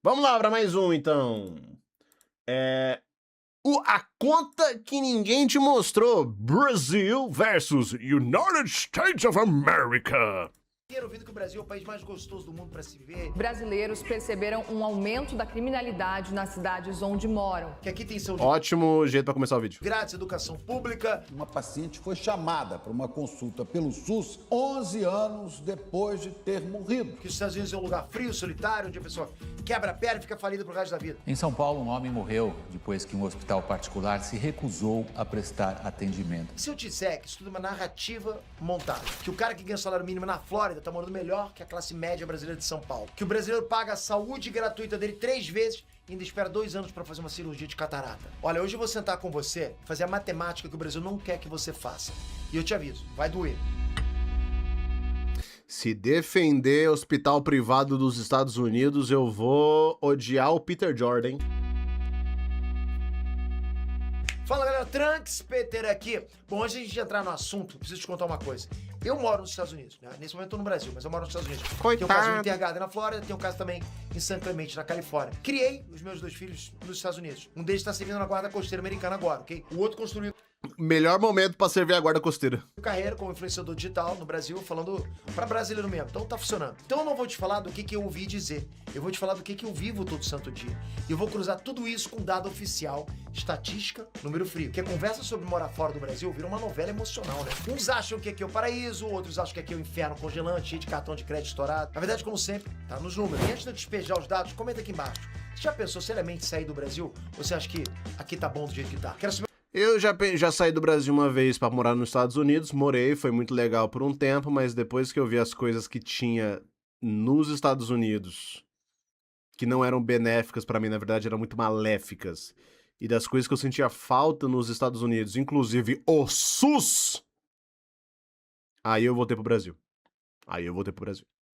Vamos lá para mais um, então. É, a conta que ninguém te mostrou. Brasil versus United States of America. Ouvindo que o Brasil é o país mais gostoso do mundo para se viver. Brasileiros perceberam um aumento da criminalidade nas cidades onde moram. Que aqui tem saúde Ótimo jeito para começar o vídeo. grátis, educação pública. Uma paciente foi chamada para uma consulta pelo SUS 11 anos depois de ter morrido. Que os Estados Unidos é um lugar frio, solitário, onde a pessoa quebra a perna e fica falida pro resto da vida. Em São Paulo, um homem morreu depois que um hospital particular se recusou a prestar atendimento. Se eu disser que isso tudo é uma narrativa montada, que o cara que ganha salário mínimo na Flórida tá morando melhor que a classe média brasileira de São Paulo, que o brasileiro paga a saúde gratuita dele 3 vezes e ainda espera 2 anos para fazer uma cirurgia de catarata. Olha, hoje eu vou sentar com você, fazer a matemática que o Brasil não quer que você faça. E eu te aviso, vai doer. Se defender hospital privado dos Estados Unidos, eu vou odiar o Peter Jordan. Fala galera, Trunks, Peter aqui. Bom, antes de a gente entrar no assunto, preciso te contar uma coisa. Eu moro nos Estados Unidos, né? Nesse momento eu tô no Brasil, mas eu moro nos Estados Unidos. Coitado. Tem um caso em Intergarden na Flórida, tem um caso também em San Clemente, na Califórnia. Criei os meus 2 filhos nos Estados Unidos. Um deles tá servindo na guarda costeira americana agora, ok? O outro construiu Melhor momento para servir a guarda costeira. carreira como influenciador digital no Brasil, falando pra brasileiro mesmo. Então tá funcionando. Então eu não vou te falar do que eu ouvi dizer. Eu vou te falar do que eu vivo todo santo dia. E eu vou cruzar tudo isso com dado oficial, estatística, número frio. Porque a conversa sobre morar fora do Brasil vira uma novela emocional, né? Uns acham que aqui é o paraíso, outros acham que aqui é o inferno congelante, cheio de cartão de crédito estourado. Na verdade, como sempre, tá nos números. E antes de eu despejar os dados, comenta aqui embaixo. Você já pensou seriamente em sair do Brasil? Ou você acha que aqui tá bom do jeito que tá? Quero saber. Eu já saí do Brasil uma vez para morar nos Estados Unidos, morei, foi muito legal por um tempo, mas depois que eu vi as coisas que tinha nos Estados Unidos, que não eram benéficas para mim, na verdade eram muito maléficas, e das coisas que eu sentia falta nos Estados Unidos, inclusive o SUS, aí eu voltei pro Brasil.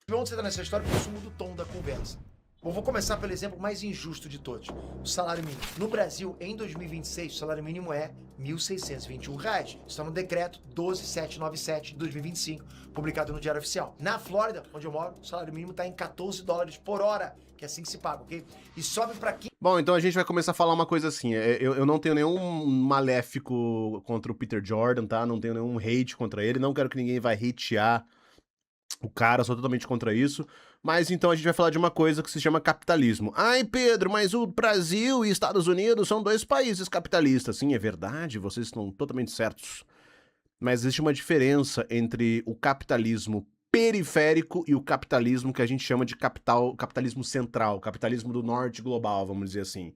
Onde você tá nessa história? Porque isso muda o tom da conversa. Bom, vou começar pelo exemplo mais injusto de todos, o salário mínimo. No Brasil, em 2026, o salário mínimo é R$ 1.621. Isso está no decreto 12797 de 2025, publicado no Diário Oficial. Na Flórida, onde eu moro, o salário mínimo está em $14 por hora, que é assim que se paga, ok? E sobe para 15. Bom, então a gente vai começar a falar uma coisa assim, eu não tenho nenhum maléfico contra o Peter Jordan, tá? Não tenho nenhum hate contra ele, não quero que ninguém vai hatear o cara, sou totalmente contra isso. Mas então a gente vai falar de uma coisa que se chama capitalismo. Ai, Pedro, mas o Brasil e Estados Unidos são 2 países capitalistas. Sim, é verdade, vocês estão totalmente certos. Mas existe uma diferença entre o capitalismo periférico e o capitalismo que a gente chama de capitalismo central, capitalismo do norte global, vamos dizer assim.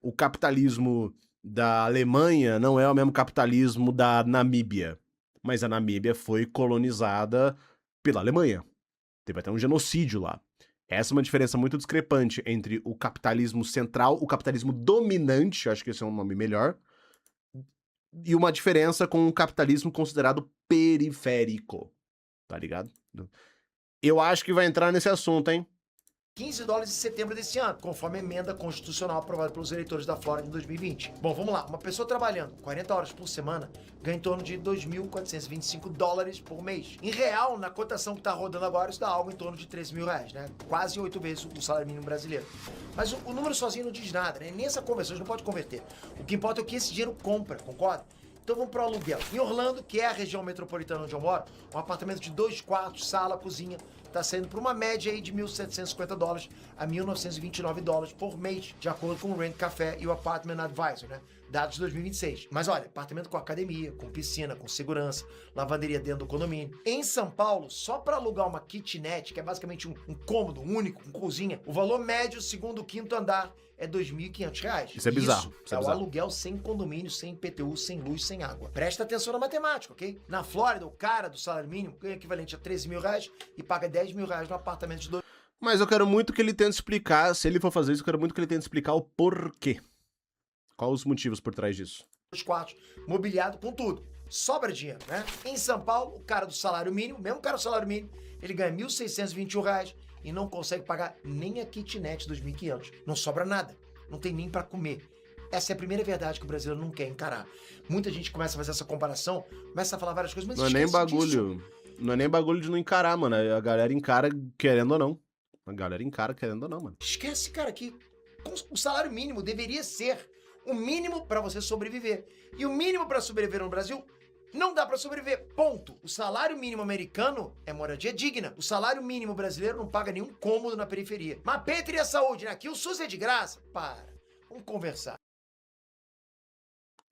O capitalismo da Alemanha não é o mesmo capitalismo da Namíbia. Mas a Namíbia foi colonizada pela Alemanha. Teve até um genocídio lá. Essa é uma diferença muito discrepante entre o capitalismo central, o capitalismo dominante, acho que esse é um nome melhor, e uma diferença com o capitalismo considerado periférico. Tá ligado? Eu acho que vai entrar nesse assunto, hein? $15 em setembro desse ano, conforme a emenda constitucional aprovada pelos eleitores da Flórida em 2020. Bom, vamos lá. Uma pessoa trabalhando 40 horas por semana ganha em torno de $2.425 por mês. Em real, na cotação que tá rodando agora, isso dá algo em torno de R$ 13.000, né? Quase 8 vezes o salário mínimo brasileiro. Mas o número sozinho não diz nada, né? Nessa conversão a gente não pode converter. O que importa é o que esse dinheiro compra, concorda? Então vamos para o aluguel. Em Orlando, que é a região metropolitana onde eu moro, um apartamento de 2 quartos, sala, cozinha, tá saindo por uma média aí de $1.750 a $1.929 por mês, de acordo com o Rent Café e o Apartment Advisor, né? Dados de 2026. Mas olha, apartamento com academia, com piscina, com segurança, lavanderia dentro do condomínio. Em São Paulo, só para alugar uma kitnet, que é basicamente um cômodo único, com cozinha, o valor médio, segundo o quinto andar, é R$ 2.500. Isso é bizarro. Isso é o aluguel sem condomínio, sem IPTU, sem luz, sem água. Presta atenção na matemática, ok? Na Flórida, o cara do salário mínimo ganha equivalente a R$ 13.000 e paga R$ 10.000 no apartamento de 2. Mas eu quero muito que ele tente explicar, se ele for fazer isso, eu quero muito que ele tente explicar o porquê. Quais os motivos por trás disso? 2 quartos, mobiliado com tudo. Sobra dinheiro, né? Em São Paulo, o cara do salário mínimo, mesmo cara do salário mínimo, ele ganha R$ 1.621 e não consegue pagar nem a kitnet dos 1.500. Não sobra nada. Não tem nem pra comer. Essa é a primeira verdade que o brasileiro não quer encarar. Muita gente começa a fazer essa comparação, começa a falar várias coisas, mas Não é nem esquece disso. bagulho. Não é nem bagulho de não encarar, mano. A galera encara querendo ou não. A galera encara querendo ou não, mano. Esquece, cara, que o salário mínimo deveria ser o mínimo pra você sobreviver. E o mínimo pra sobreviver no Brasil não dá pra sobreviver, ponto. O salário mínimo americano é moradia digna. O salário mínimo brasileiro não paga nenhum cômodo na periferia. Mas Petri e a saúde, né? Aqui o SUS é de graça. Para, vamos conversar.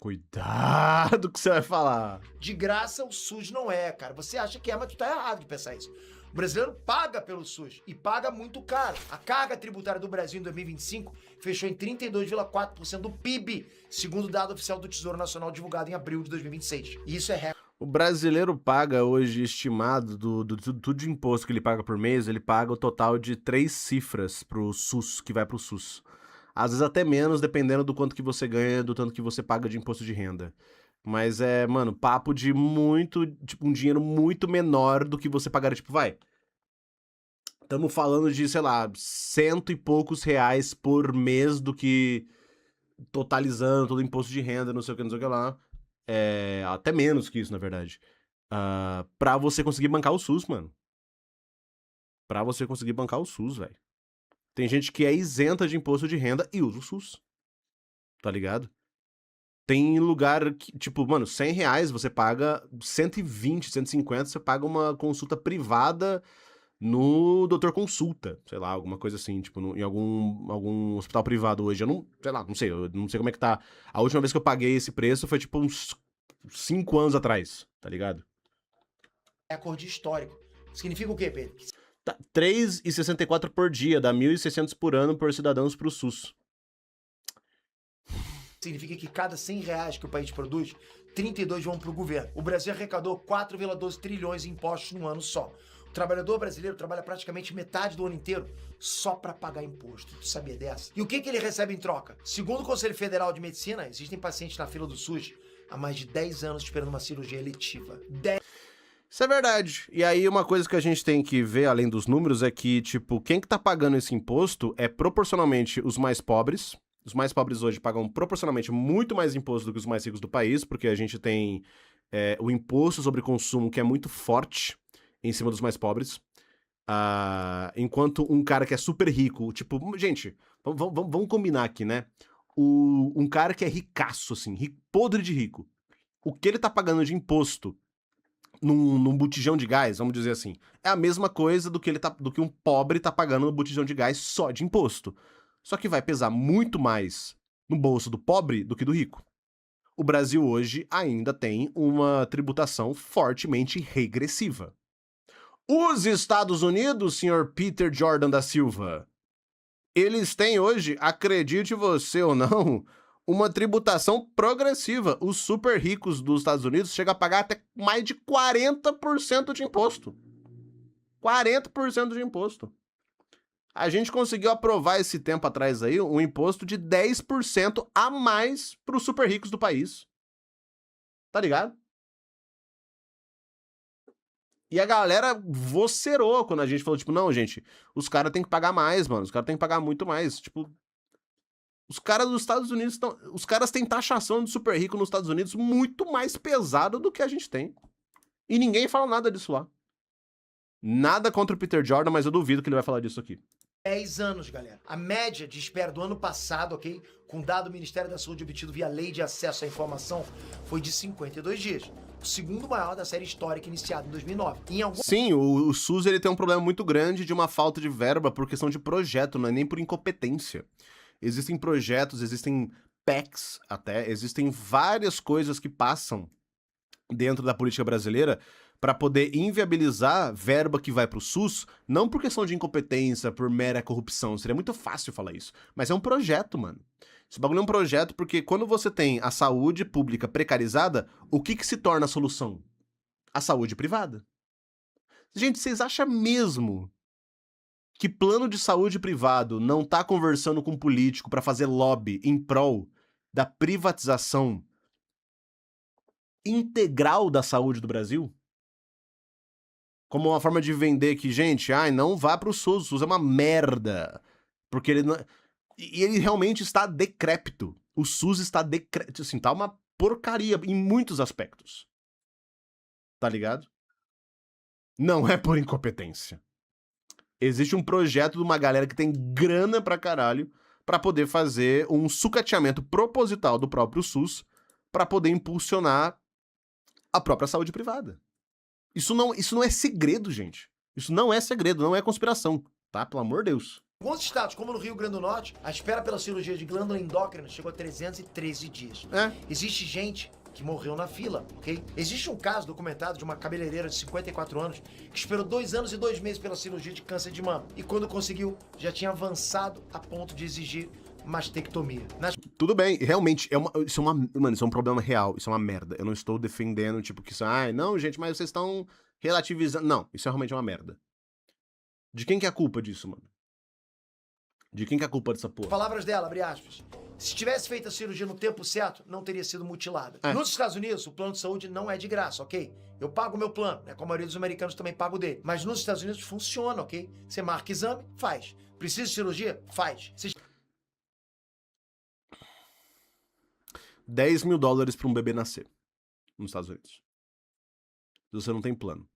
Cuidado que você vai falar. De graça o SUS não é, cara. Você acha que é, mas tu tá errado de pensar isso. O brasileiro paga pelo SUS e paga muito caro. A carga tributária do Brasil em 2025 fechou em 32,4% do PIB, segundo o dado oficial do Tesouro Nacional divulgado em abril de 2026. E isso é recorde. O brasileiro paga hoje, estimado, tudo de imposto que ele paga por mês, ele paga o total de 3 cifras pro SUS, que vai pro SUS. Às vezes até menos, dependendo do quanto que você ganha, do tanto que você paga de imposto de renda. Mas é, mano, papo de muito, tipo, um dinheiro muito menor do que você pagaria, tipo, vai. Estamos falando de, sei lá, 100 e poucos reais por mês do que, totalizando todo o imposto de renda, não sei o que, não sei o que lá. É, até menos que isso, na verdade. Pra você conseguir bancar o SUS, mano. Pra você conseguir bancar o SUS, velho. Tem gente que é isenta de imposto de renda e usa o SUS. Tá ligado? Tem lugar que, tipo, mano, 100 reais você paga 120, 150, você paga uma consulta privada no Doutor Consulta, sei lá, alguma coisa assim, tipo, em algum hospital privado hoje. Eu não, sei lá, eu não sei como é que tá. A última vez que eu paguei esse preço foi, tipo, uns 5 anos atrás, tá ligado? Recorde histórico. Significa o quê, Pedro? Tá, 3,64 por dia, dá 1.600 por ano por cidadãos pro SUS. Significa que cada 100 reais que o país produz, 32 vão para o governo. O Brasil arrecadou 4,12 trilhões em impostos num ano só. O trabalhador brasileiro trabalha praticamente metade do ano inteiro só para pagar imposto. Tu sabia dessa? E o que ele recebe em troca? Segundo o Conselho Federal de Medicina, existem pacientes na fila do SUS há mais de 10 anos esperando uma cirurgia eletiva. Isso é verdade. E aí uma coisa que a gente tem que ver, além dos números, é que, tipo, quem que tá pagando esse imposto é proporcionalmente os mais pobres. Os mais pobres hoje pagam proporcionalmente muito mais imposto do que os mais ricos do país, porque a gente tem o imposto sobre consumo que é muito forte em cima dos mais pobres. Enquanto um cara que é super rico, tipo, gente, vamos combinar aqui, né? Um cara que é ricaço, assim, podre de rico, o que ele tá pagando de imposto num botijão de gás, vamos dizer assim, é a mesma coisa do que um pobre tá pagando no botijão de gás só de imposto. Só que vai pesar muito mais no bolso do pobre do que do rico. O Brasil hoje ainda tem uma tributação fortemente regressiva. Os Estados Unidos, senhor Peter Jordan da Silva, eles têm hoje, acredite você ou não, uma tributação progressiva. Os super ricos dos Estados Unidos chegam a pagar até mais de 40% de imposto. 40% de imposto. A gente conseguiu aprovar esse tempo atrás aí um imposto de 10% a mais para os super ricos do país. Tá ligado? E a galera vocerou quando a gente falou, tipo, não, gente, os caras têm que pagar mais, mano. Os caras têm que pagar muito mais. Tipo, os caras dos Estados Unidos estão... Os caras têm taxação de super rico nos Estados Unidos muito mais pesada do que a gente tem. E ninguém fala nada disso lá. Nada contra o Peter Jordan, mas eu duvido que ele vai falar disso aqui. 10 anos, galera. A média de espera do ano passado, ok? Com dado do Ministério da Saúde obtido via Lei de Acesso à Informação, foi de 52 dias. O segundo maior da série histórica iniciada em 2009. Sim, o SUS ele tem um problema muito grande de uma falta de verba por questão de projeto, não é nem por incompetência. Existem projetos, existem PECs até, existem várias coisas que passam dentro da política brasileira para poder inviabilizar verba que vai pro SUS, não por questão de incompetência, por mera corrupção, seria muito fácil falar isso, mas é um projeto, mano. Esse bagulho é um projeto porque quando você tem a saúde pública precarizada, o que se torna a solução? A saúde privada. Gente, vocês acham mesmo que plano de saúde privado não tá conversando com político para fazer lobby em prol da privatização integral da saúde do Brasil? Como uma forma de vender que, gente, não vá pro SUS, o SUS é uma merda. Porque ele não... E ele realmente está decrépito. O SUS está decrépito, assim, tá uma porcaria em muitos aspectos. Tá ligado? Não é por incompetência. Existe um projeto de uma galera que tem grana pra caralho pra poder fazer um sucateamento proposital do próprio SUS pra poder impulsionar a própria saúde privada. Isso não é segredo, gente. Isso não é segredo, não é conspiração, tá? Pelo amor de Deus. Em alguns estados, como no Rio Grande do Norte, a espera pela cirurgia de glândula endócrina chegou a 313 dias. Existe gente que morreu na fila, ok? Existe um caso documentado de uma cabeleireira de 54 anos que esperou 2 anos e 2 meses pela cirurgia de câncer de mama. E quando conseguiu, já tinha avançado a ponto de exigir mastectomia. Tudo bem, realmente, isso é um problema real, isso é uma merda. Eu não estou defendendo, tipo, que isso, não, gente, mas vocês estão relativizando. Não, isso é realmente uma merda. De quem que é a culpa disso, mano? De quem que é a culpa dessa porra? Palavras dela, abre aspas. Se tivesse feito a cirurgia no tempo certo, não teria sido mutilada. Nos Estados Unidos, o plano de saúde não é de graça, ok? Eu pago o meu plano, né? Como a maioria dos americanos também paga o dele. Mas nos Estados Unidos funciona, ok? Você marca exame, faz. Precisa de cirurgia? Faz. $10 mil pra um bebê nascer nos Estados Unidos. Você não tem plano.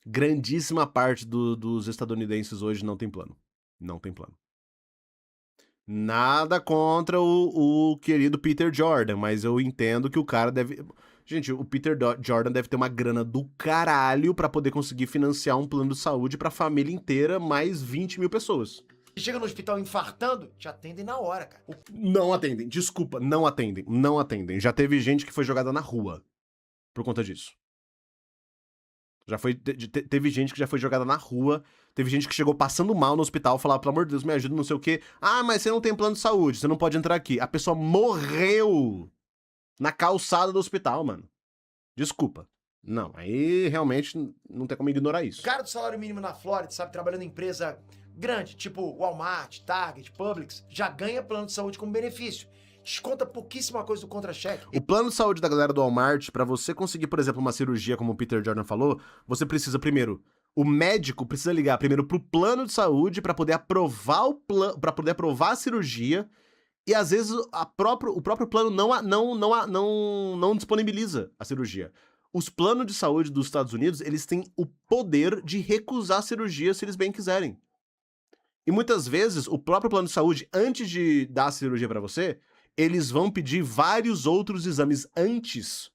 Grandíssima parte dos estadunidenses hoje não tem plano. Não tem plano. Nada contra o querido Peter Jordan, mas eu entendo que o cara deve... Gente, o Peter Jordan deve ter uma grana do caralho pra poder conseguir financiar um plano de saúde pra família inteira, mais 20 mil pessoas. Chega no hospital infartando, te atendem na hora, cara. Não atendem, desculpa, não atendem, não atendem. Já teve gente que foi jogada na rua por conta disso. Teve gente que já foi jogada na rua, teve gente que chegou passando mal no hospital, falava, pelo amor de Deus, me ajuda, não sei o quê. Mas você não tem plano de saúde, você não pode entrar aqui. A pessoa morreu na calçada do hospital, mano. Desculpa. Não, aí realmente não tem como ignorar isso. O cara do salário mínimo na Flórida, sabe, trabalhando em empresa grande, tipo Walmart, Target, Publix, já ganha plano de saúde como benefício. Desconta pouquíssima coisa do contra-cheque. O plano de saúde da galera do Walmart, pra você conseguir, por exemplo, uma cirurgia, como o Peter Jordan falou, você precisa primeiro, o médico precisa ligar primeiro pro plano de saúde pra poder aprovar para poder aprovar a cirurgia, e às vezes o próprio plano não disponibiliza a cirurgia. Os planos de saúde dos Estados Unidos, eles têm o poder de recusar a cirurgia se eles bem quiserem. E muitas vezes, o próprio plano de saúde, antes de dar a cirurgia pra você, eles vão pedir vários outros exames antes,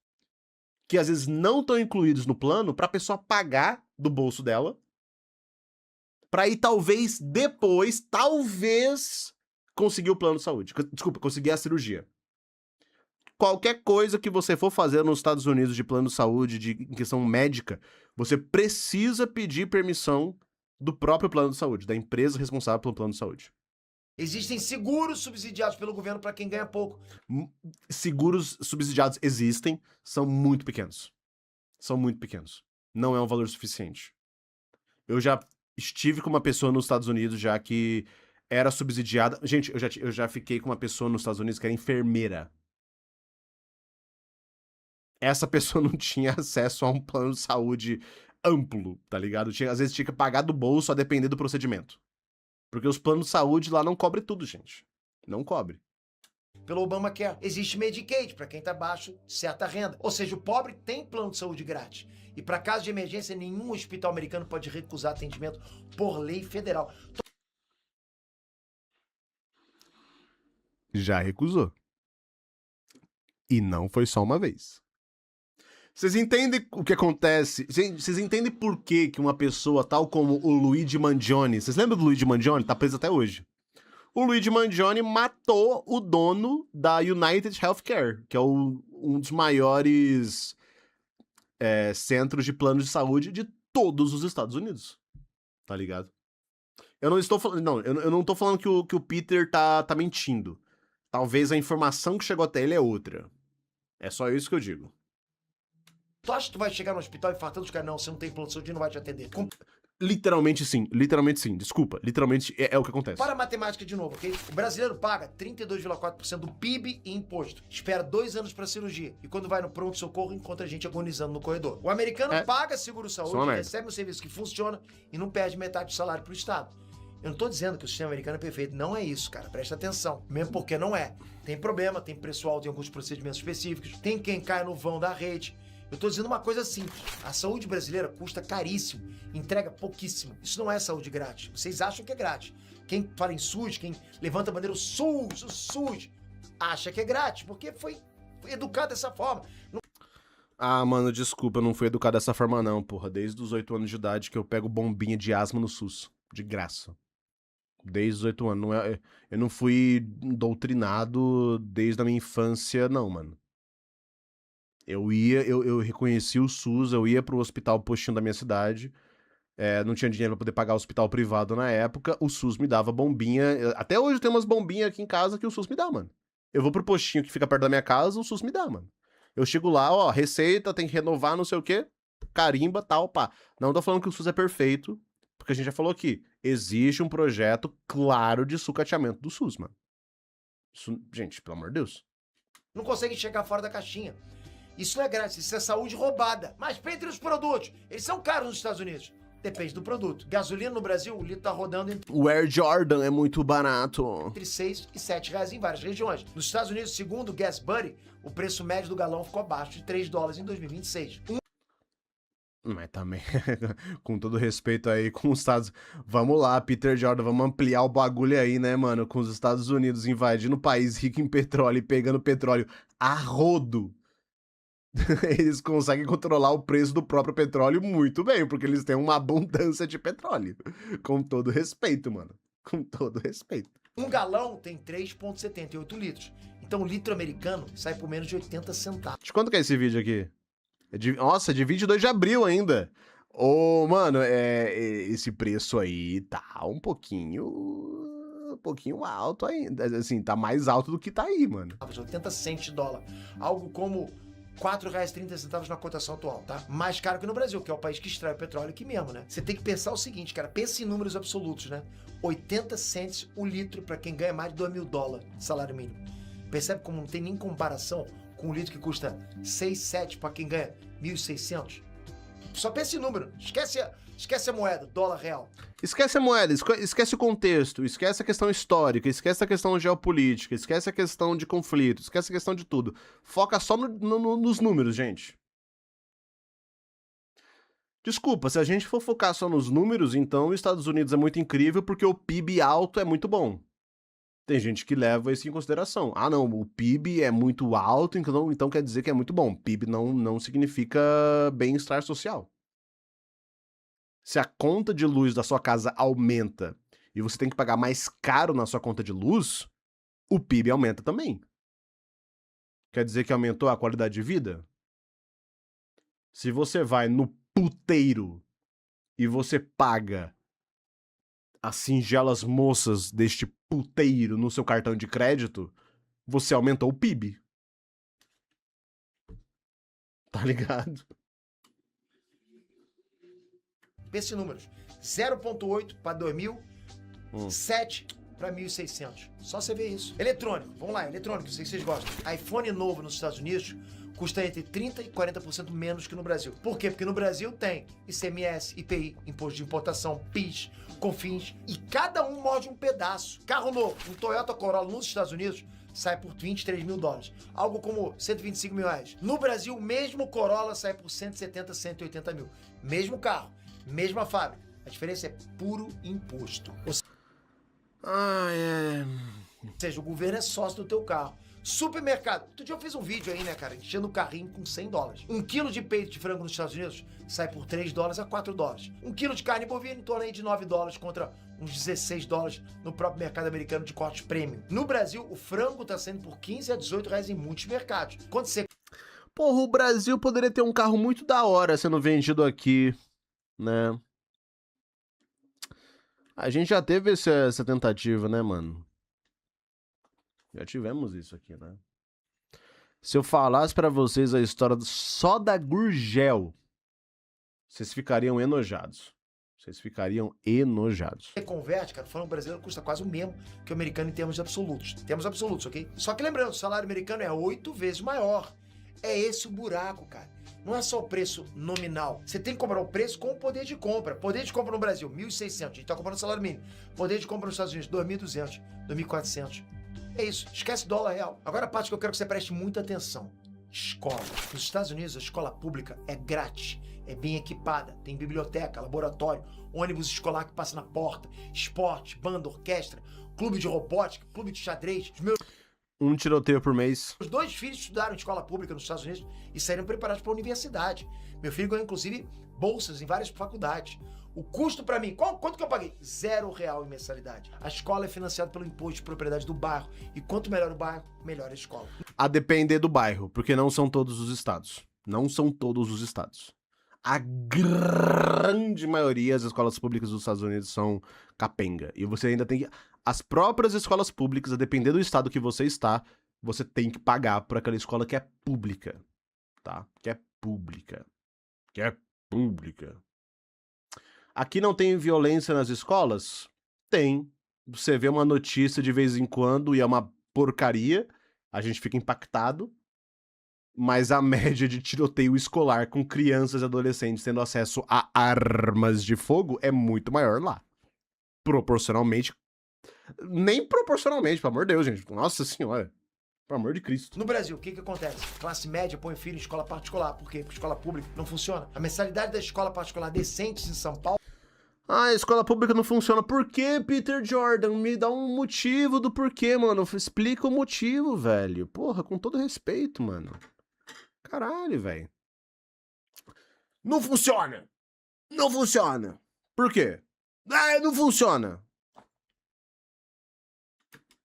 que às vezes não estão incluídos no plano, pra pessoa pagar do bolso dela, pra ir talvez depois, conseguir o plano de saúde. Desculpa, conseguir a cirurgia. Qualquer coisa que você for fazer nos Estados Unidos de plano de saúde, em questão médica, você precisa pedir permissão do próprio plano de saúde, da empresa responsável pelo plano de saúde. Existem seguros subsidiados pelo governo para quem ganha pouco. Seguros subsidiados existem, são muito pequenos. São muito pequenos. Não é um valor suficiente. Eu já estive com uma pessoa nos Estados Unidos já que era subsidiada. Gente, eu já fiquei com uma pessoa nos Estados Unidos que era enfermeira. Essa pessoa não tinha acesso a um plano de saúde amplo, tá ligado? Às vezes tinha que pagar do bolso a depender do procedimento. Porque os planos de saúde lá não cobrem tudo, gente. Não cobre. Pelo Obamacare. Existe Medicaid para quem tá abaixo de certa renda. Ou seja, o pobre tem plano de saúde grátis. E para caso de emergência, nenhum hospital americano pode recusar atendimento por lei federal. Já recusou. E não foi só uma vez. Vocês entendem o que acontece? Vocês entendem por que uma pessoa tal como o Luigi Mangione... Vocês lembram do Luigi Mangione? Tá preso até hoje. O Luigi Mangione matou o dono da United Healthcare, que é um dos maiores centros de planos de saúde de todos os Estados Unidos. Tá ligado? Eu não estou falando... Não, eu não tô falando que o Peter tá mentindo. Talvez a informação que chegou até ele é outra. É só isso que eu digo. Tu acha que tu vai chegar no hospital infartando os caras? Não, você não tem plano de saúde e não vai te atender. Literalmente sim, desculpa. Literalmente é o que acontece. Para a matemática de novo, ok? O brasileiro paga 32,4% do PIB em imposto. Espera 2 anos para cirurgia. E quando vai no pronto-socorro, encontra gente agonizando no corredor. O americano paga seguro-saúde, recebe um serviço que funciona e não perde metade do salário pro Estado. Eu não tô dizendo que o sistema americano é perfeito. Não é isso, cara. Presta atenção. Mesmo porque não é. Tem problema, tem preço alto em alguns procedimentos específicos, tem quem cai no vão da rede. Eu tô dizendo uma coisa simples. A saúde brasileira custa caríssimo, entrega pouquíssimo. Isso não é saúde grátis. Vocês acham que é grátis. Quem fala em SUS, quem levanta a bandeira, o SUS, acha que é grátis, porque foi educado dessa forma. Ah, mano, desculpa, eu não fui educado dessa forma não, porra. Desde os 8 anos de idade que eu pego bombinha de asma no SUS. De graça. Desde os 8 anos. Não é, eu não fui doutrinado desde a minha infância, não, mano. Eu reconheci o SUS, eu ia pro hospital postinho da minha cidade, não tinha dinheiro pra poder pagar o hospital privado na época, o SUS me dava bombinha, até hoje tem umas bombinhas aqui em casa que o SUS me dá, mano. Eu vou pro postinho que fica perto da minha casa, o SUS me dá, mano. Eu chego lá, ó, receita, tem que renovar, não sei o quê, carimba, tal, pá. Não tô falando que o SUS é perfeito, porque a gente já falou aqui, existe um projeto claro de sucateamento do SUS, mano. Isso, gente, pelo amor de Deus. Não consegue chegar fora da caixinha. Isso não é grátis, isso é saúde roubada. Mas entre os produtos, eles são caros nos Estados Unidos. Depende do produto. Gasolina no Brasil, o litro tá rodando O Air Jordan é muito barato. entre 6 e 7 reais em várias regiões. Nos Estados Unidos, segundo o Gas Buddy, o preço médio do galão ficou abaixo de 3 dólares em 2026. Mas também, com todo respeito aí com os Estados... Vamos lá, Peter Jordan, vamos ampliar o bagulho aí, né, mano? Com os Estados Unidos invadindo o país rico em petróleo e pegando petróleo a rodo. Eles conseguem controlar o preço do próprio petróleo muito bem, porque eles têm uma abundância de petróleo. Com todo respeito, mano. Com todo respeito. Um galão tem 3,78 litros. Então o litro americano sai por menos de 80 centavos. De quanto que é esse vídeo aqui? Nossa, de 22 de abril ainda. Ô, mano, esse preço aí tá um pouquinho alto ainda. Assim, tá mais alto do que tá aí, mano. 80 centes de dólar. Algo como R$ 4,30 na cotação atual, tá? Mais caro que no Brasil, que é o país que extrai o petróleo aqui mesmo, né? Você tem que pensar o seguinte, cara, pensa em números absolutos, né? 80 cents o litro pra quem ganha mais de 2 mil dólares de salário mínimo. Percebe como não tem nem comparação com um litro que custa 6, 7 pra quem ganha 1.600? Só pensa em número, esquece a moeda, dólar real. Esquece a moeda, esquece o contexto, esquece a questão histórica, esquece a questão geopolítica, esquece a questão de conflito, esquece a questão de tudo. Foca só nos números, gente. Desculpa, se a gente for focar só nos números, então os Estados Unidos é muito incrível porque o PIB alto é muito bom. Tem gente que leva isso em consideração. Ah, não, o PIB é muito alto, então quer dizer que é muito bom. PIB não significa bem-estar social. Se a conta de luz da sua casa aumenta e você tem que pagar mais caro na sua conta de luz, o PIB aumenta também. Quer dizer que aumentou a qualidade de vida? Se você vai no puteiro e você paga as singelas moças deste puteiro no seu cartão de crédito, você aumentou o PIB. Tá ligado? Pensa em números. 0,8 para 2.000, 7 para 1.600. Só você ver isso. Eletrônico, vamos lá, eletrônico, sei que vocês gostam. iPhone novo nos Estados Unidos custa entre 30% e 40% menos que no Brasil. Por quê? Porque no Brasil tem ICMS, IPI, Imposto de Importação, PIS, COFINS, e cada um morde um pedaço. Carro novo, um Toyota Corolla nos Estados Unidos sai por 23 mil dólares. Algo como 125 mil reais. No Brasil, mesmo Corolla sai por 170, 180 mil. Mesmo carro, mesma fábrica. A diferença é puro imposto. Ou seja, o governo é sócio do teu carro. Supermercado. Outro dia eu fiz um vídeo aí, né, cara, enchendo o carrinho com 100 dólares. 1 quilo de peito de frango nos Estados Unidos sai por 3 dólares a 4 dólares. 1 quilo de carne bovina em torno aí de 9 dólares contra uns 16 dólares no próprio mercado americano de cortes premium. No Brasil, o frango tá saindo por 15 a 18 reais em muitos mercados. Quando você... Porra, o Brasil poderia ter um carro muito da hora sendo vendido aqui, né? A gente já teve essa tentativa, né, mano? Já tivemos isso aqui, né? Se eu falasse pra vocês a história só da Gurgel, vocês ficariam enojados. Vocês ficariam enojados. Você converte, cara, o frango brasileiro custa quase o mesmo que o americano em termos absolutos. Termos absolutos, ok? Só que lembrando, o salário americano é 8 vezes maior. É esse o buraco, cara. Não é só o preço nominal. Você tem que comprar o preço com o poder de compra. Poder de compra no Brasil, 1.600. A gente tá comprando salário mínimo. Poder de compra nos Estados Unidos, 2.200, 2.400. É isso. Esquece dólar real. Agora a parte que eu quero que você preste muita atenção. Escola. Nos Estados Unidos, a escola pública é grátis, é bem equipada, tem biblioteca, laboratório, ônibus escolar que passa na porta, esporte, banda, orquestra, clube de robótica, clube de xadrez. Os meus Um tiroteio por mês. 2 filhos estudaram em escola pública nos Estados Unidos e saíram preparados para a universidade. Meu filho ganhou, inclusive, bolsas em várias faculdades. O custo para mim, quanto que eu paguei? R$0 em mensalidade. A escola é financiada pelo imposto de propriedade do bairro. E quanto melhor o bairro, melhor a escola. A depender do bairro, porque não são todos os estados. Não são todos os estados. A grande maioria das escolas públicas dos Estados Unidos são capenga. E você ainda tem que... As próprias escolas públicas, a depender do estado que você está, você tem que pagar por aquela escola que é pública. Tá? Que é pública. Que é pública. Aqui não tem violência nas escolas? Tem. Você vê uma notícia de vez em quando e é uma porcaria, a gente fica impactado, mas a média de tiroteio escolar com crianças e adolescentes tendo acesso a armas de fogo é muito maior lá. Proporcionalmente. Nem proporcionalmente, pelo amor de Deus, gente. Nossa senhora. Pelo amor de Cristo. No Brasil, o que acontece? Classe média põe filho em escola particular. Por quê? Porque escola pública não funciona. A mensalidade da escola particular decentes em São Paulo... Ah, a escola pública não funciona. Por quê, Peter Jordan? Me dá um motivo do porquê, mano. Explica o motivo, velho. Porra, com todo respeito, mano. Caralho, velho. Não funciona. Não funciona. Por quê? Ah, não funciona.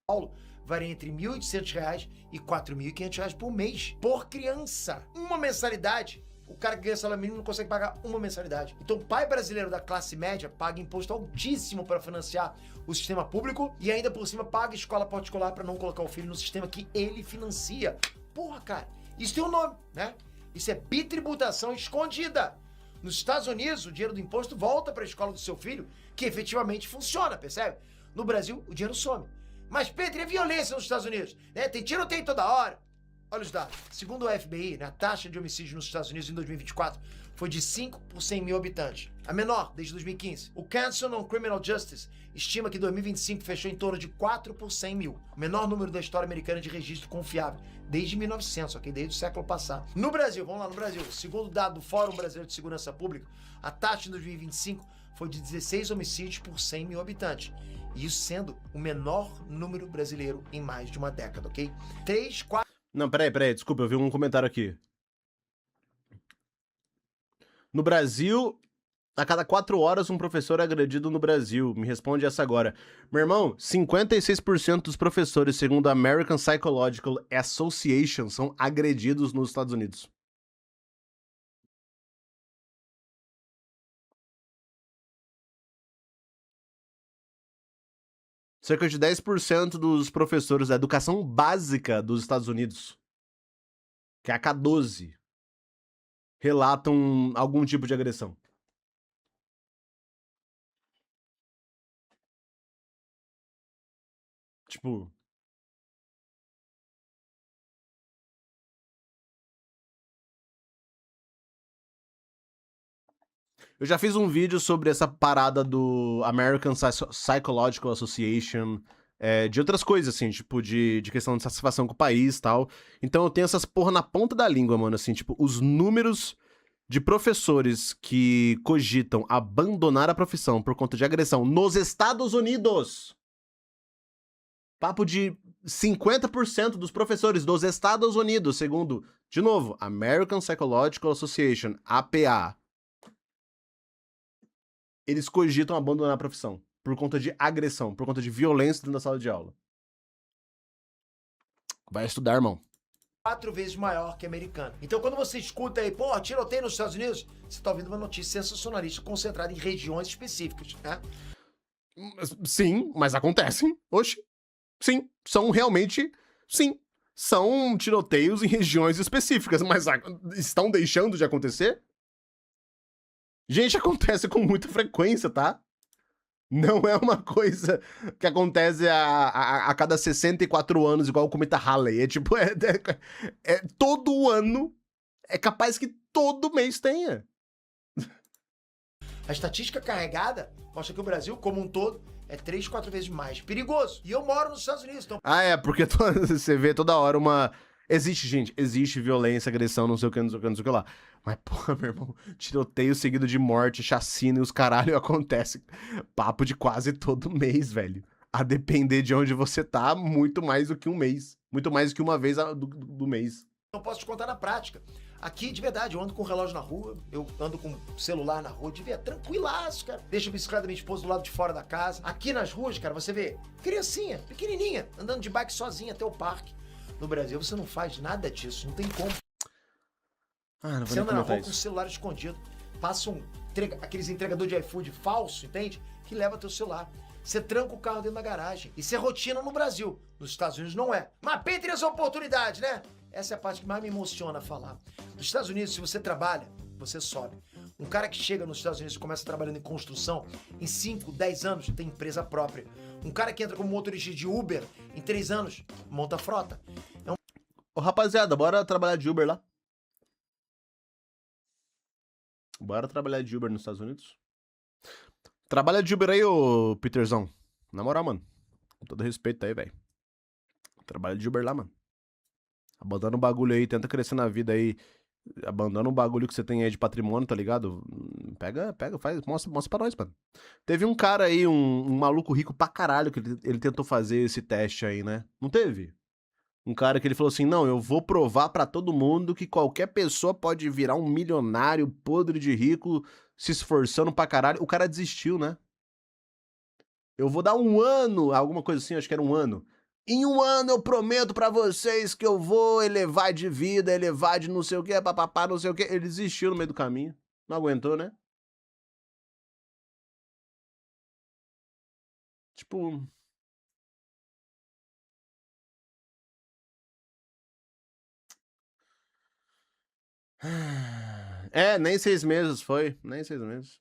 Paulo varia entre R$ 1.800 e R$ 4.500 por mês, por criança. Uma mensalidade. O cara que ganha salário mínimo não consegue pagar uma mensalidade. Então o pai brasileiro da classe média paga imposto altíssimo para financiar o sistema público e ainda por cima paga escola particular para não colocar o filho no sistema que ele financia. Porra, cara, isso tem um nome, né? Isso é bitributação escondida. Nos Estados Unidos, o dinheiro do imposto volta para a escola do seu filho, que efetivamente funciona, percebe? No Brasil, o dinheiro some. Mas, Pedro, é violência nos Estados Unidos, né? Tem tiroteio toda hora. Olha os dados. Segundo o FBI, né, a taxa de homicídio nos Estados Unidos em 2024 foi de 5 por 100 mil habitantes. A menor desde 2015. O Council on Criminal Justice estima que 2025 fechou em torno de 4 por 100 mil. O menor número da história americana de registro confiável. Desde 1900, ok? Desde o século passado. No Brasil, vamos lá no Brasil. Segundo o dado do Fórum Brasileiro de Segurança Pública, a taxa em 2025 foi de 16 homicídios por 100 mil habitantes. E isso sendo o menor número brasileiro em mais de uma década, ok? 3, 4... Não, peraí, desculpa, eu vi um comentário aqui. No Brasil, a cada 4 horas um professor é agredido no Brasil. Me responde essa agora. Meu irmão, 56% dos professores, segundo a American Psychological Association, são agredidos nos Estados Unidos. Cerca de 10% dos professores da educação básica dos Estados Unidos, que é a K12, relatam algum tipo de agressão. Tipo... Eu já fiz um vídeo sobre essa parada do American Psychological Association, de outras coisas, assim, tipo, de questão de satisfação com o país e tal. Então eu tenho essas porra na ponta da língua, mano, assim, tipo, os números de professores que cogitam abandonar a profissão por conta de agressão nos Estados Unidos. Papo de 50% dos professores dos Estados Unidos, segundo, de novo, American Psychological Association, APA. Eles cogitam abandonar a profissão por conta de agressão, por conta de violência dentro da sala de aula. Vai estudar, irmão. 4 vezes maior que americano. Então, quando você escuta aí, pô, tiroteio nos Estados Unidos, você tá ouvindo uma notícia sensacionalista concentrada em regiões específicas, né? Sim, mas acontecem. Oxe. Sim, são realmente... Sim, são tiroteios em regiões específicas, mas estão deixando de acontecer? Gente, acontece com muita frequência, tá? Não é uma coisa que acontece a cada 64 anos, igual o cometa Halley. É tipo, todo ano, é capaz que todo mês tenha. A estatística carregada mostra que o Brasil, como um todo, é 3, 4 vezes mais perigoso. E eu moro nos Estados Unidos, então... Ah, é, porque você vê toda hora uma... Existe, gente, existe violência, agressão, não sei o que, não sei o que, não sei o que lá. Mas, porra, meu irmão, tiroteio seguido de morte, chacina e os caralho acontece papo de quase todo mês, velho. A depender de onde você tá, muito mais do que um mês. Muito mais do que uma vez do mês. Não posso te contar na prática. Aqui, de verdade, eu ando com relógio na rua, eu ando com celular na rua, de ver, tranquilaço, cara. Deixo a bicicleta da minha esposa do lado de fora da casa. Aqui nas ruas, cara, você vê criancinha, pequenininha, andando de bike sozinha até o parque. No Brasil, você não faz nada disso, não tem como. Ah, não vou Você nem anda na comentar rua com o isso. celular escondido, passa aqueles entregadores de iFood falso, entende? Que leva teu celular. Você tranca o carro dentro da garagem. Isso é rotina no Brasil. Nos Estados Unidos não é. Mas entre as oportunidades, né? Essa é a parte que mais me emociona falar. Nos Estados Unidos, se você trabalha, você sobe. Um cara que chega nos Estados Unidos e começa trabalhando em construção, em 5, 10 anos tem empresa própria. Um cara que entra como motorista de Uber, em 3 anos, monta frota. Ô, rapaziada, bora trabalhar de Uber lá. Bora trabalhar de Uber nos Estados Unidos. Trabalha de Uber aí, ô Peterzão. Na moral, mano. Com todo respeito aí, velho. Trabalha de Uber lá, mano. Abandona o bagulho aí, tenta crescer na vida aí. Abandona o bagulho que você tem aí de patrimônio, tá ligado? Pega, faz, mostra pra nós, mano. Teve um cara aí, um maluco rico pra caralho, que ele tentou fazer esse teste aí, né? Não teve? Um cara que ele falou assim, não, eu vou provar pra todo mundo que qualquer pessoa pode virar um milionário podre de rico, se esforçando pra caralho. O cara desistiu, né? Eu vou dar um ano, alguma coisa assim, acho que era um ano. Em um ano eu prometo pra vocês que eu vou elevar de vida, elevar de não sei o que, papapá, não sei o que. Ele desistiu no meio do caminho. Não aguentou, né? Tipo... É, nem 6 meses foi. Nem 6 meses.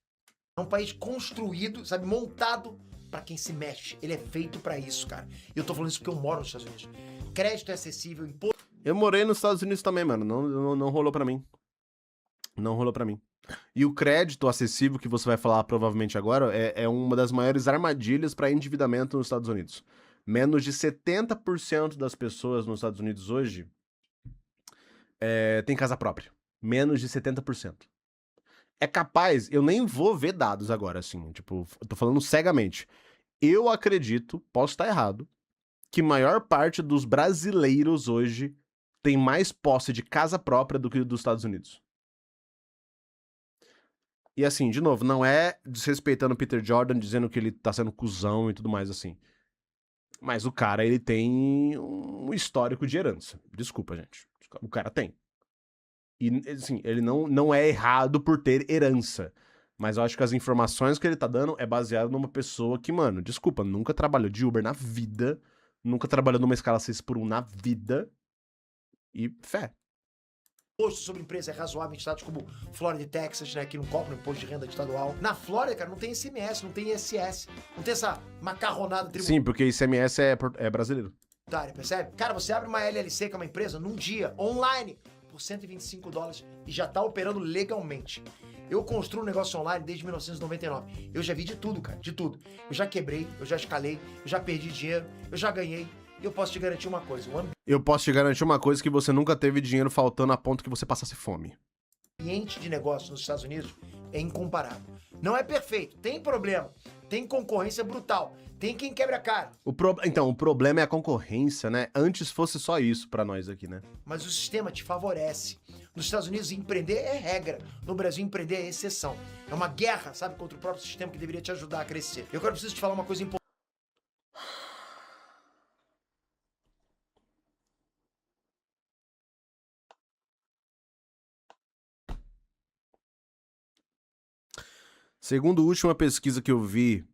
É um país construído, sabe, montado pra quem se mexe. Ele é feito pra isso, cara. E eu tô falando isso porque eu moro nos Estados Unidos. Crédito é acessível, imposto Eu morei nos Estados Unidos também, mano. Não rolou pra mim. Não rolou pra mim. E o crédito acessível que você vai falar provavelmente agora é uma das maiores armadilhas pra endividamento nos Estados Unidos. Menos de 70% das pessoas nos Estados Unidos hoje tem casa própria. Menos de 70%. É capaz, eu nem vou ver dados agora, assim, tipo, eu tô falando cegamente. Eu acredito, posso estar errado, que maior parte dos brasileiros hoje tem mais posse de casa própria do que dos Estados Unidos. E assim, de novo, não é desrespeitando o Peter Jordan, dizendo que ele tá sendo cuzão e tudo mais assim. Mas o cara, ele tem um histórico de herança. Desculpa, gente. O cara tem. E, assim, ele não é errado por ter herança. Mas eu acho que as informações que ele tá dando é baseado numa pessoa que, mano, desculpa, nunca trabalhou de Uber na vida, nunca trabalhou numa escala 6x1 na vida, e fé. sobre empresa é razoável em estados como Flórida e Texas, né, que não cobram imposto de renda estadual. Na Flórida, cara, não tem ICMS, não tem ISS, não tem essa macarronada tributária. Sim, porque ICMS é brasileiro. Percebe? Cara, você abre uma LLC, que é uma empresa, num dia, online, por $125 e já tá operando legalmente. Eu construo um negócio online desde 1999. Eu já vi de tudo, cara, de tudo. Eu já quebrei, eu já escalei, eu já perdi dinheiro, eu já ganhei. E eu posso te garantir uma coisa, Eu posso te garantir uma coisa, que você nunca teve dinheiro faltando a ponto que você passasse fome. o ambiente de negócio nos Estados Unidos é incomparável. Não é perfeito, tem problema, tem concorrência brutal, tem quem quebra a cara. Então, o problema é a concorrência, né? Antes fosse só isso pra nós aqui, né? Mas o sistema te favorece. Nos Estados Unidos, empreender é regra. No Brasil, empreender é exceção. É uma guerra, sabe, contra o próprio sistema que deveria te ajudar a crescer. Eu agora preciso te falar uma coisa importante. Segundo a última pesquisa que eu vi,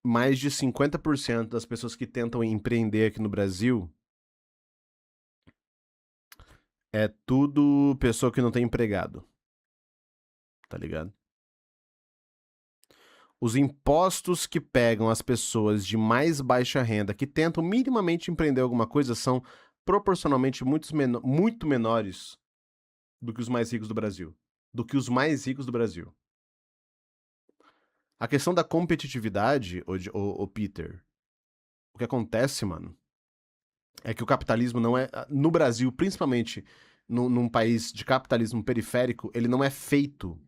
mais de 50% das pessoas que tentam empreender aqui no Brasil é tudo pessoa que não tem empregado. Tá ligado? Os impostos que pegam as pessoas de mais baixa renda que tentam minimamente empreender alguma coisa são proporcionalmente muito menores do que os mais ricos do Brasil. A questão da competitividade, ô Peter, o que acontece, mano, é que o capitalismo não é... No Brasil, principalmente num país de capitalismo periférico, ele não é feito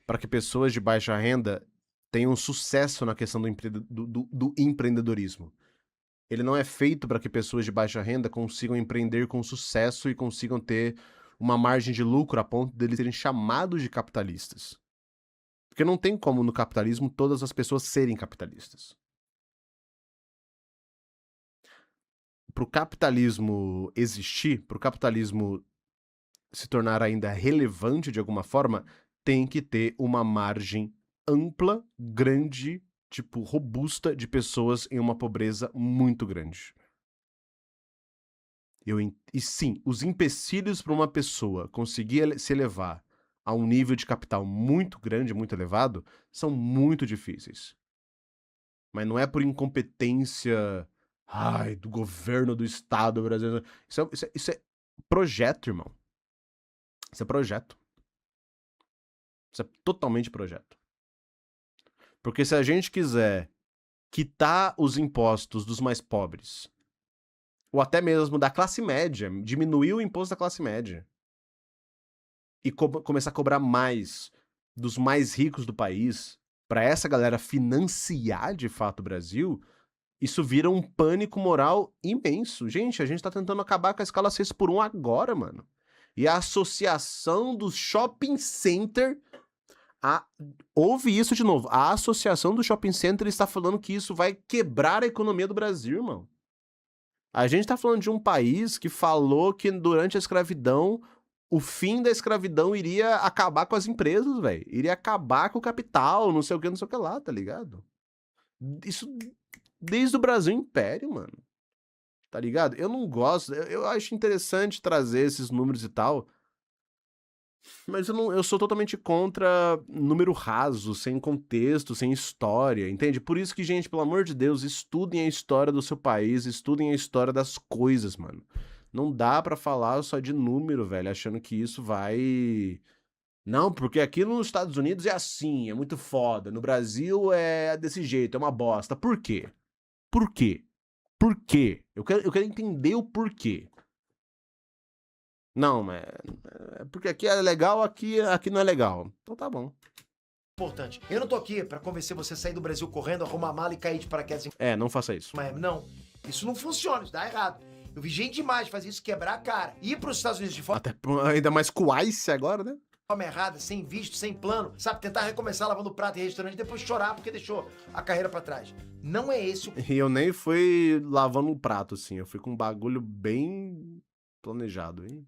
para que pessoas de baixa renda tenham sucesso na questão do empreendedorismo. Ele não é feito para que pessoas de baixa renda consigam empreender com sucesso e consigam ter uma margem de lucro a ponto deles serem chamados de capitalistas. Porque não tem como no capitalismo todas as pessoas serem capitalistas. Para o capitalismo existir, para o capitalismo se tornar ainda relevante de alguma forma, tem que ter uma margem ampla, grande, tipo, robusta de pessoas em uma pobreza muito grande. E sim, os empecilhos para uma pessoa conseguir se elevar a um nível de capital muito grande, muito elevado, são muito difíceis. Mas não é por incompetência, do governo do Estado brasileiro. Isso é projeto, irmão. Isso é projeto. Isso é totalmente projeto. Porque se a gente quiser quitar os impostos dos mais pobres, ou até mesmo da classe média, diminuir o imposto da classe média, e começar a cobrar mais dos mais ricos do país, para essa galera financiar de fato o Brasil, isso vira um pânico moral imenso. Gente, a gente tá tentando acabar com a escala 6x1 agora, mano. E a associação do shopping center... Ouve isso de novo. A associação do shopping center está falando que isso vai quebrar a economia do Brasil, irmão. A gente tá falando de um país que falou que durante a escravidão, o fim da escravidão iria acabar com as empresas, velho. Iria acabar com o capital, não sei o que lá, tá ligado? Isso desde o Brasil Império, mano. Tá ligado? Eu não gosto, eu acho interessante trazer esses números e tal, mas eu sou totalmente contra número raso, sem contexto, sem história, entende? Por isso que, gente, pelo amor de Deus, estudem a história do seu país, estudem a história das coisas, mano. Não dá pra falar só de número, velho, achando que isso vai... Não, porque aqui nos Estados Unidos é assim, é muito foda. No Brasil é desse jeito, é uma bosta. Por quê? Por quê? Por quê? Eu quero entender o porquê. Não, mas porque aqui é legal, aqui não é legal. Então tá bom. Importante. Eu não tô aqui pra convencer você a sair do Brasil correndo, arrumar a mala e cair de paraquedas em Não faça isso. Miami. Não, isso não funciona, isso dá errado. Eu vi gente demais fazer isso, quebrar a cara. Ir pros Estados Unidos de forma Ainda mais com o Ice agora, né? errada, sem visto, sem plano, sabe? Tentar recomeçar lavando prato em restaurante e depois chorar porque deixou a carreira pra trás. Não é esse o... E eu nem fui lavando um prato, assim. Eu fui com um bagulho bem planejado, hein?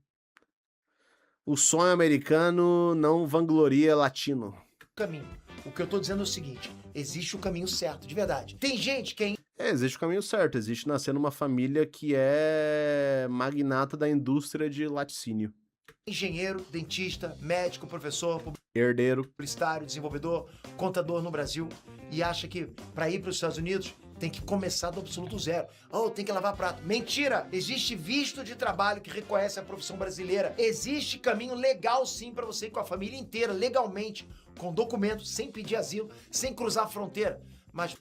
O sonho americano não vangloria latino. caminho. O que eu tô dizendo é o seguinte, existe o caminho certo, de verdade. Tem gente que Existe o caminho certo. Existe nascer numa família que é magnata da indústria de laticínio. engenheiro, dentista, médico, professor, Herdeiro. publicitário, desenvolvedor, contador no Brasil e acha que para ir para os Estados Unidos tem que começar do absoluto zero. Oh, tem que lavar prato. Mentira! Existe visto de trabalho que reconhece a profissão brasileira. Existe caminho legal sim para você ir com a família inteira, legalmente, com documentos, sem pedir asilo, sem cruzar a fronteira. Mas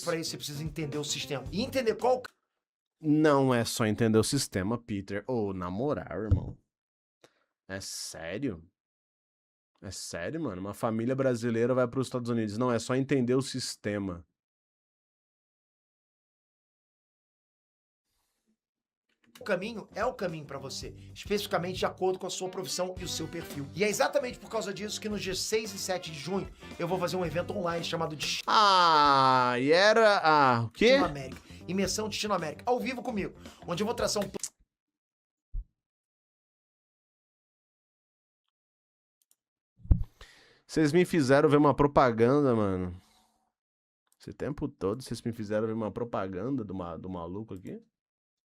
para isso você precisa entender o sistema. E entender qual... Não é só entender o sistema, Peter. Na moral, irmão. É sério? É sério, mano? Uma família brasileira vai para os Estados Unidos. Não, é só entender o sistema. O caminho é o caminho para você, especificamente de acordo com a sua profissão e o seu perfil. E é exatamente por causa disso que nos dias 6 e 7 de junho eu vou fazer um evento online chamado Destino O quê? América. Imersão Destino América, ao vivo comigo, onde eu vou traçar um... Vocês me fizeram ver uma propaganda, mano. Esse tempo todo vocês me fizeram ver uma propaganda do maluco aqui.